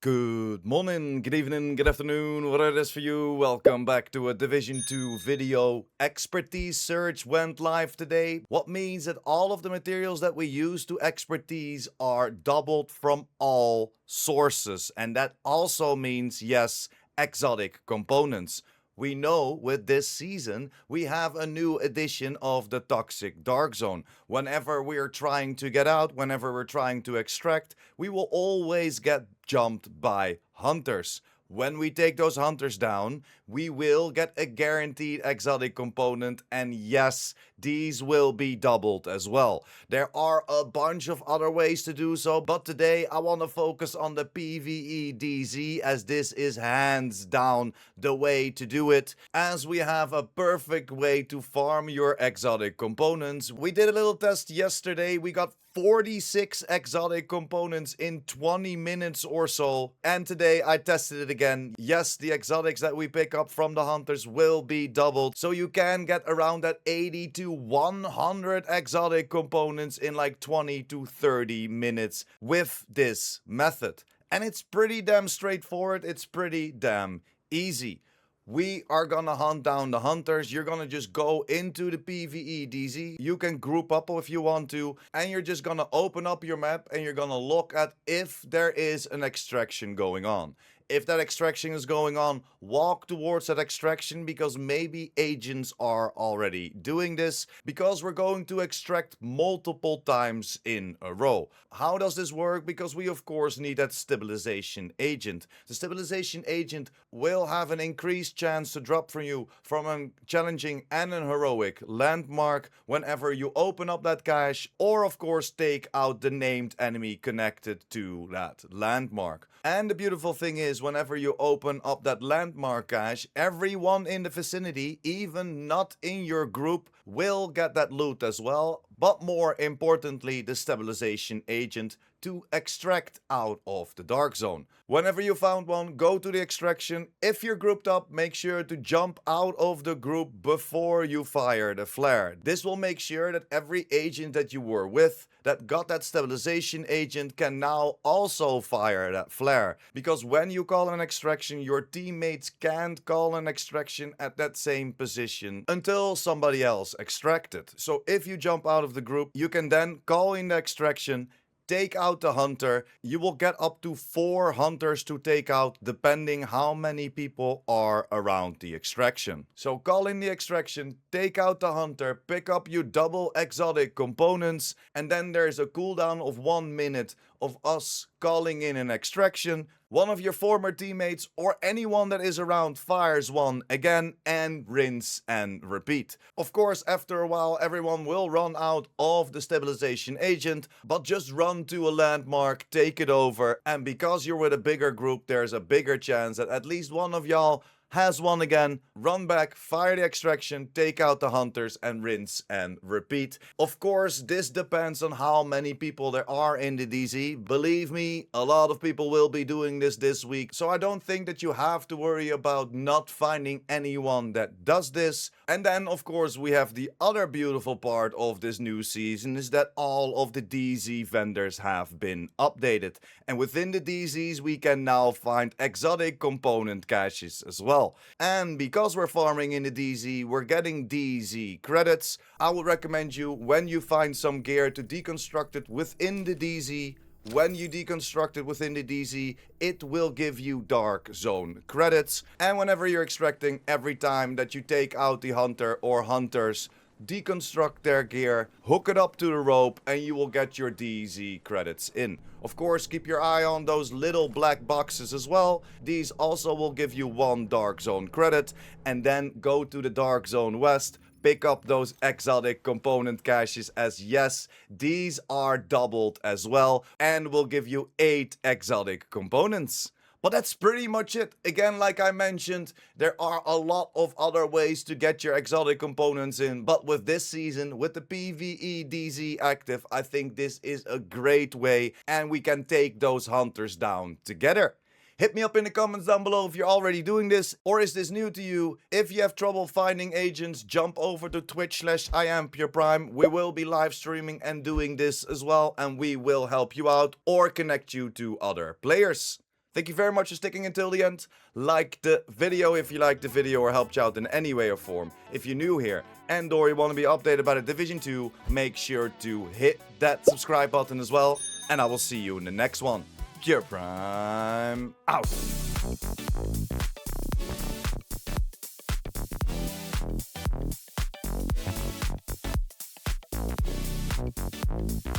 Good morning, good evening, good afternoon, whatever it is for you. Welcome back to a Division 2 video. Expertise search went live today. What means that all of the materials that we use to expertise are doubled from all sources. And that also means, yes, exotic components. We know with this season we have a new edition of the Toxic Dark Zone. Whenever we're trying to get out, whenever we're trying to extract, we will always get jumped by hunters. When we take those hunters down, we will get a guaranteed exotic component, and yes, these will be doubled as well. There are a bunch of other ways to do so, but today I want to focus on the PvE DZ, as this is hands down the way to do it, as we have a perfect way to farm your exotic components. We did a little test yesterday. We got 46 exotic components in 20 minutes or so, and today I tested it again. Yes, the exotics that we pick up from the hunters will be doubled, so you can get around that 80 to 100 exotic components in like 20 to 30 minutes with this method. And it's pretty damn straightforward, it's pretty damn easy. We are gonna hunt down the hunters. You're gonna just go into the PvE DZ. You can group up if you want to, and you're just gonna open up your map and you're gonna look at if there is an extraction going on. If that extraction is going on, walk towards that extraction, because maybe agents are already doing this, because we're going to extract multiple times in a row. How does this work? Because we of course need that stabilization agent. The stabilization agent will have an increased chance to drop from you from a challenging and an heroic landmark whenever you open up that cache, or of course take out the named enemy connected to that landmark. And the beautiful thing is, whenever you open up that landmark cache, everyone in the vicinity, even not in your group, will get that loot as well, but more importantly, the stabilization agent to extract out of the dark zone. Whenever you found one, go to the extraction. If you're grouped up, make sure to jump out of the group before you fire the flare. This will make sure that every agent that you were with that got that stabilization agent can now also fire that flare. Because when you call an extraction, your teammates can't call an extraction at that same position until somebody else extracted. So if you jump out of the group, you can then call in the extraction, take out the hunter. You will get up to 4 hunters to take out, depending how many people are around the extraction. So call in the extraction, take out the hunter, pick up your double exotic components, and then there's a cooldown of 1 minute of us calling in an extraction. One of your former teammates or anyone that is around fires one again, and rinse and repeat. Of course, after a while everyone will run out of the stabilization agent, but just run to a landmark, take it over, and because you're with a bigger group, there's a bigger chance that at least one of y'all has one again. Run back, fire the extraction, take out the hunters, and rinse and repeat. Of course, this depends on how many people there are in the DZ. Believe me, a lot of people will be doing this week, so I don't think that you have to worry about not finding anyone that does this. And then of course we have the other beautiful part of this new season, is that all of the DZ vendors have been updated, and within the DZs we can now find exotic component caches as well. And because we're farming in the DZ, we're getting DZ credits. I would recommend you, when you find some gear, to deconstruct it within the DZ. When you deconstruct it within the DZ, it will give you dark zone credits. And whenever you're extracting, every time that you take out the hunter or hunters, deconstruct their gear, hook it up to the rope, and you will get your DZ credits in. Of course, keep your eye on those little black boxes as well. These also will give you 1 dark zone credit. And then go to the dark zone west, pick up those exotic component caches, as yes, these are doubled as well, and will give you 8 exotic components. But that's pretty much it. Again, like I mentioned, there are a lot of other ways to get your exotic components in, but with this season, with the PvE DZ active, I think this is a great way, and we can take those hunters down together. Hit me up in the comments down below if you're already doing this, or is this new to you. If you have trouble finding agents, jump over to Twitch/IamPurePrime. We will be live streaming and doing this as well, and we will help you out or connect you to other players. Thank you very much for sticking until the end. Like the video if you liked the video or helped you out in any way or form. If you're new here and or you want to be updated about the Division 2, make sure to hit that subscribe button as well. And I will see you in the next one. Pure Prime out.